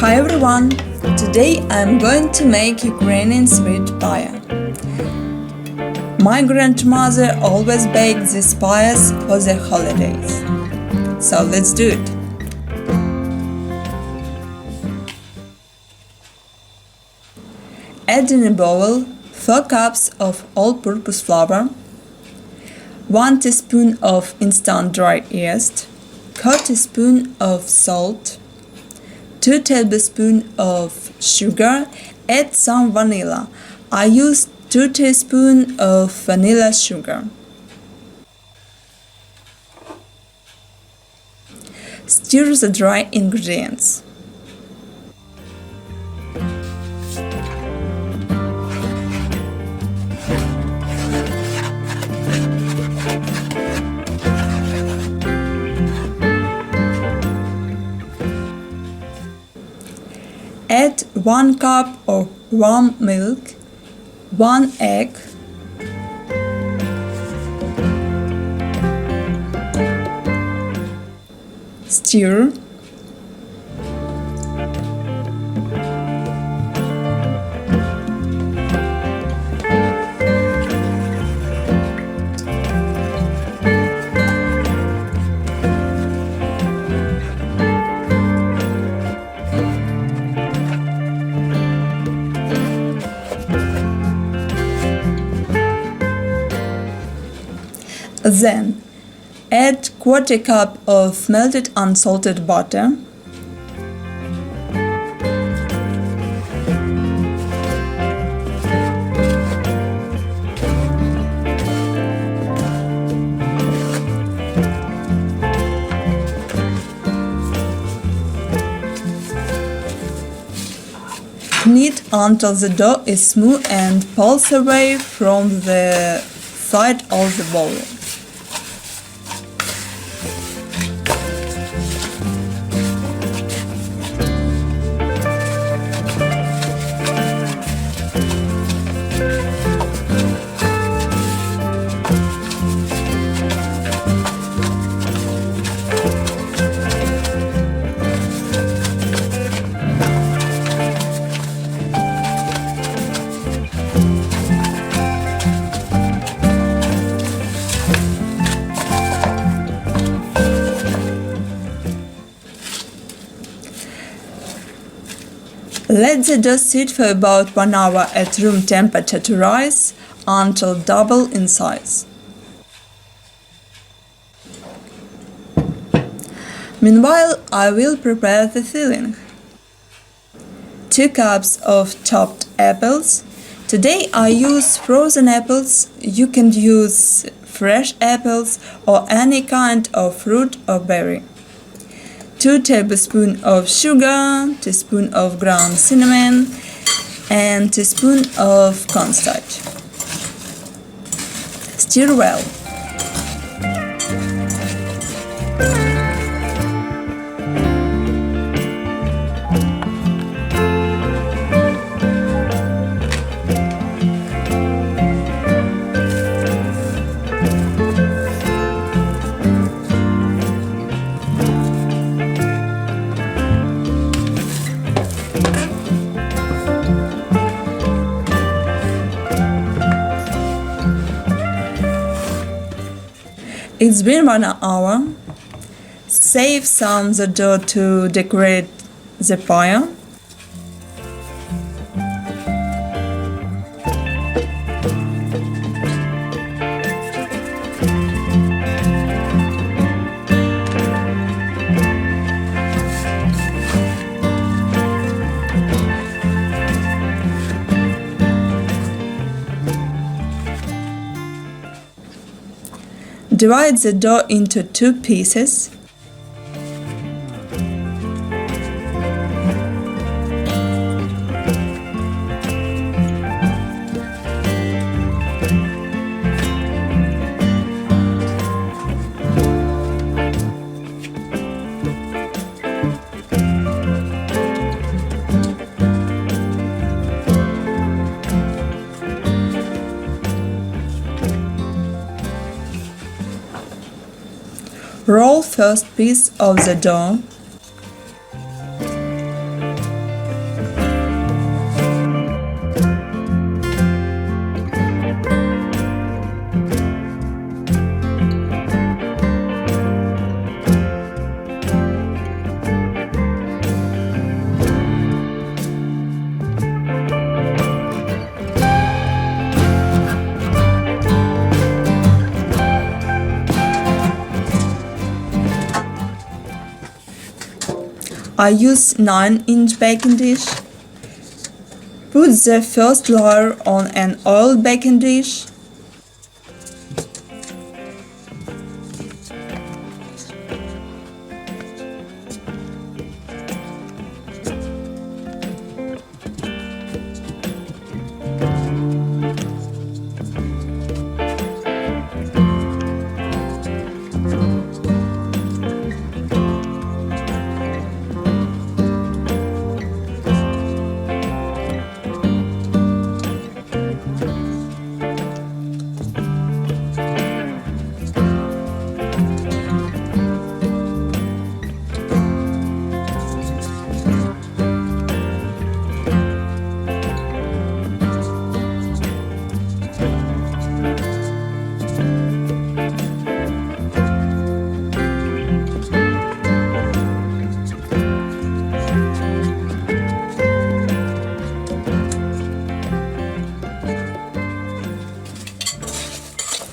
Hi everyone! Today I'm going to make Ukrainian sweet pie. My grandmother always baked this pies for the holidays. So let's do it! Add in a bowl 4 cups of all-purpose flour, 1 teaspoon of instant dry yeast, 1/4 teaspoon of salt, 2 tablespoons of sugar, add some vanilla. I used 2 teaspoons of vanilla sugar. Stir the dry ingredients. Add 1 cup of warm milk, 1 egg, stir, then add 1/4 cup of melted unsalted butter, knead until the dough is smooth and pulls away from the side of the bowl. Let the dough sit for about 1 hour at room temperature to rise until double in size. Meanwhile, I will prepare the filling. 2 cups of chopped apples. Today I use frozen apples. You can use fresh apples or any kind of fruit or berry. 2 tablespoons of sugar, teaspoon of ground cinnamon, and teaspoon of cornstarch. Stir well. It's been 1 hour. Save some the dough to decorate the pie. Divide the dough into 2 pieces. Roll first piece of the dough. I use 9-inch baking dish. Put the first layer on an oiled baking dish.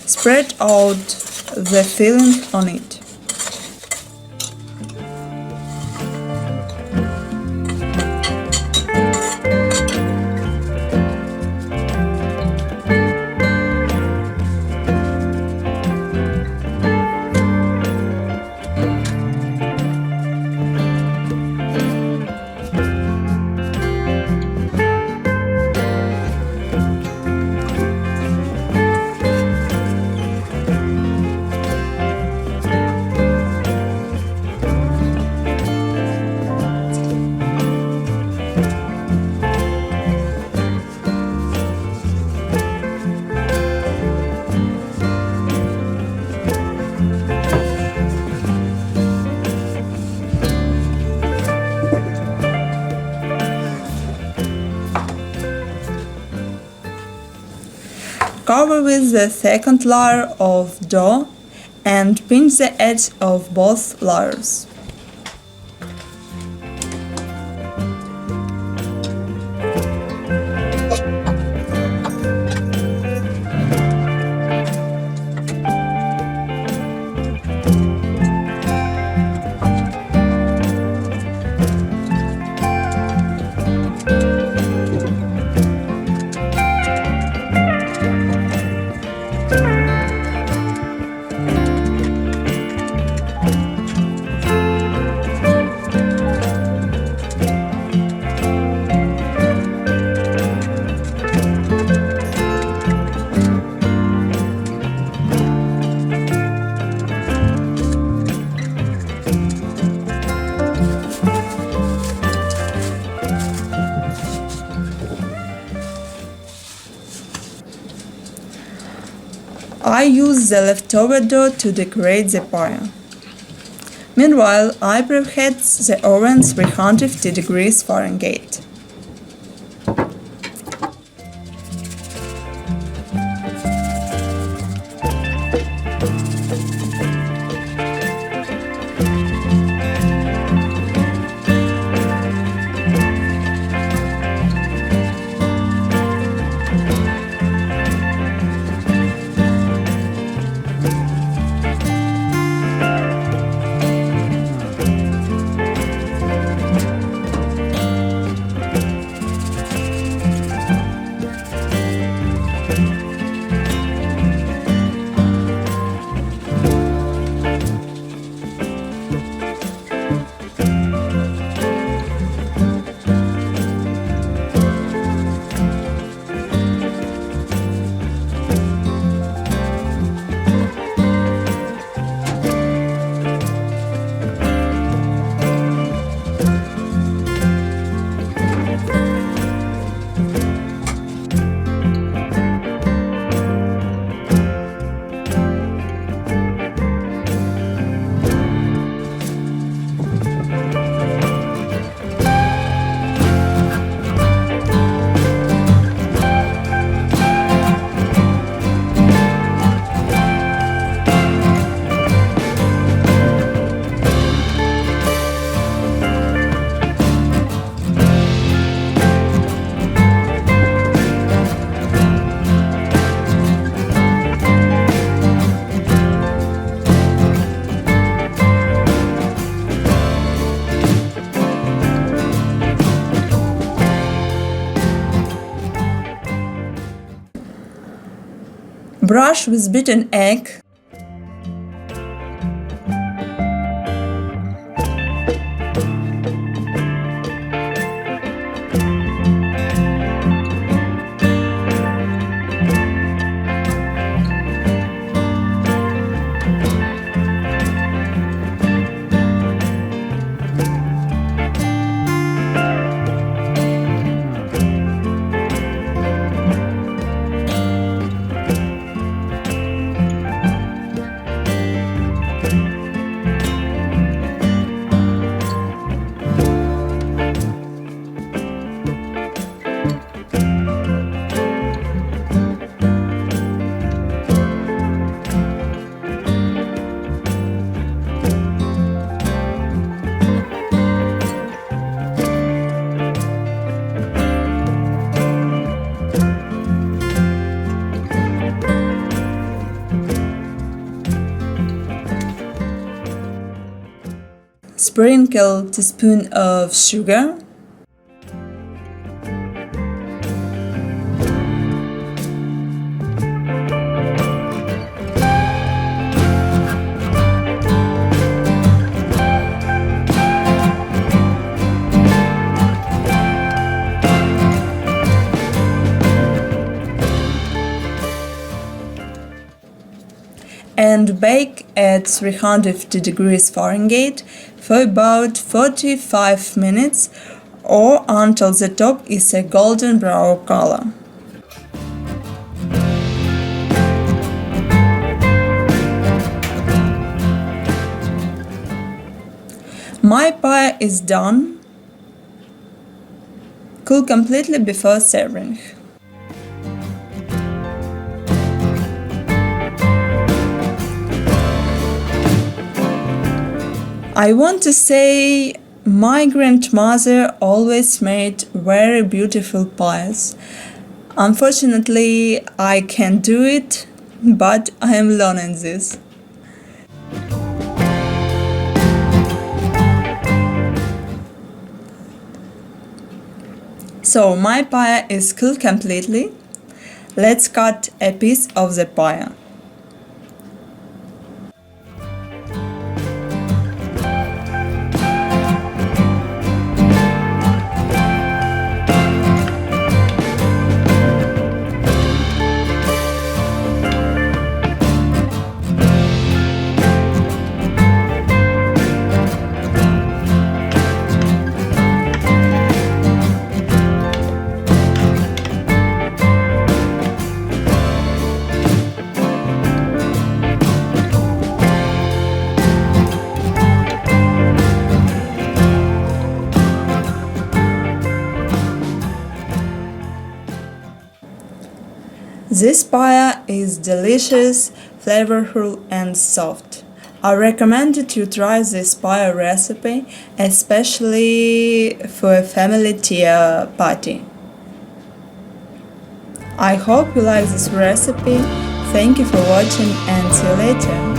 Spread out the filling on it. Cover with the second layer of dough and pinch the edge of both layers. I use the leftover dough to decorate the pie. Meanwhile, I preheat the oven 350 degrees Fahrenheit. Brush with beaten egg. Sprinkle teaspoon of sugar. And bake at 350 degrees Fahrenheit for about 45 minutes or until the top is a golden brown color. My pie is done. Cool completely before serving. I want to say my grandmother always made very beautiful pies. Unfortunately, I can't do it, but I am learning this. So my pie is cooked completely. Let's cut a piece of the pie. This pie is delicious, flavorful and soft. I recommend you to try this pie recipe, especially for a family tea party. I hope you like this recipe. Thank you for watching and see you later.